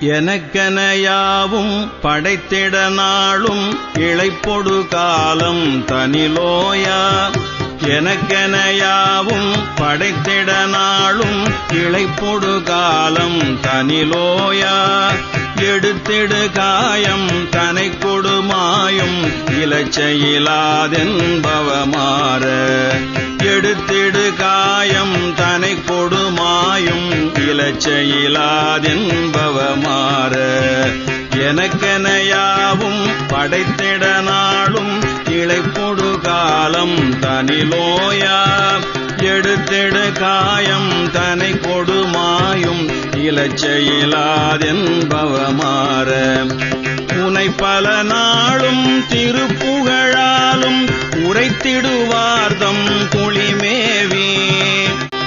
எனக்கென யாவும் படைத்திட நாளும் இளைப்பொடு காலம் தனிலோயா. எனக்கென யாவும் படைத்திட நாளும் இளைப்பொடு காலம் தனிலோயா. எடுத்திடு காயம் தனை கொடுமாயும் இலச்சையிலாதென்பவமாற. எடுத்திடு காயம் தனை கொடுமாயும் இலச்சையிலாதென்பவமாற. எனக்கென யாவும் படைத்திட நாளும் இளைப்பொடு காலம் தனிலோயா. எடுத்திடு காயம் தனை கொடுமாயும் இலச்சையிலாதென்பவமாற. உனை பல நாளும் திருப்புகழாலும் உரைத்திடுவார்தம் குளிமேவி.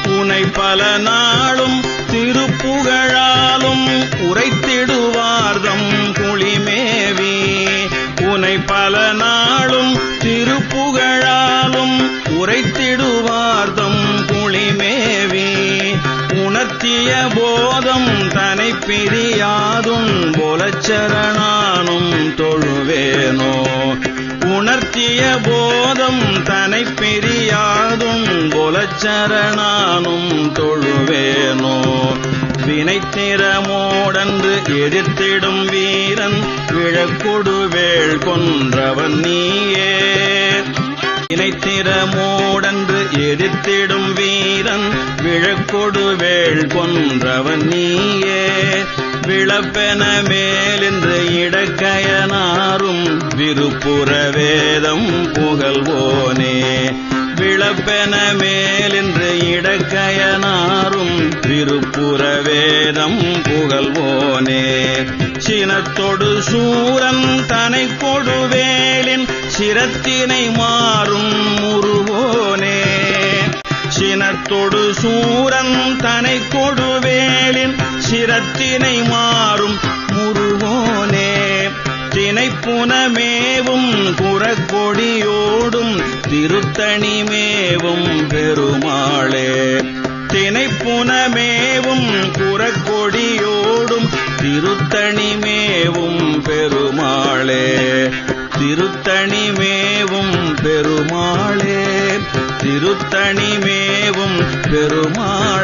உனை பல நாளும் திருப்புகழாலும் உரைத்திடுவார்தம் குளிமேவி. உனை பல நாளும் திருப்புகழாலும் உரைத்திடுவார்தம் குளிமேவி. உணர்த்திய போதம் தனை பிரியாதும் போலச்சரணானும் தொழுவேனோ. உணர்த்திய போதம் தனை பிரியாதும் போலச்சரணானும் தொழுவேனோ. வினைத்திறமோடன்று எதிர்த்திடும் வீரன் விழக்கொடுவேள் கொன்றவன் நீயே. வினைத்திறமோடன்று எதிர்த்திடும் வீரன் விழக்கொடுவேள் கொன்றவன் நீயே. விளப்பென மேலென்று இடக்கயனாரும் விருப்புற வேதம் புகழ்வோனே. விளப்பென மேலென்று இடக்கயனாரும் விருப்புற வேதம் புகழ்வோனே. சினத்தொடு சூரன் தனை கொடுவேலின் சிரத்தினை மாறும் முருவோனே. சினத்தொடு சூரன் தனை கொடுவேலின் சிரத்தினை மாறும் முருவோனே. தினைப்புனமேவும் குறக்கொடியோடும் திருத்தணிமேவும் பெருமாளே. தினைப்புனமேவும் குறக்கொடியோடும் திருத்தணிமேவும் பெருமாளே. திருத்தணிமேவும் பெருமாளே. திருத்தணிமேவும் பெருமாளே.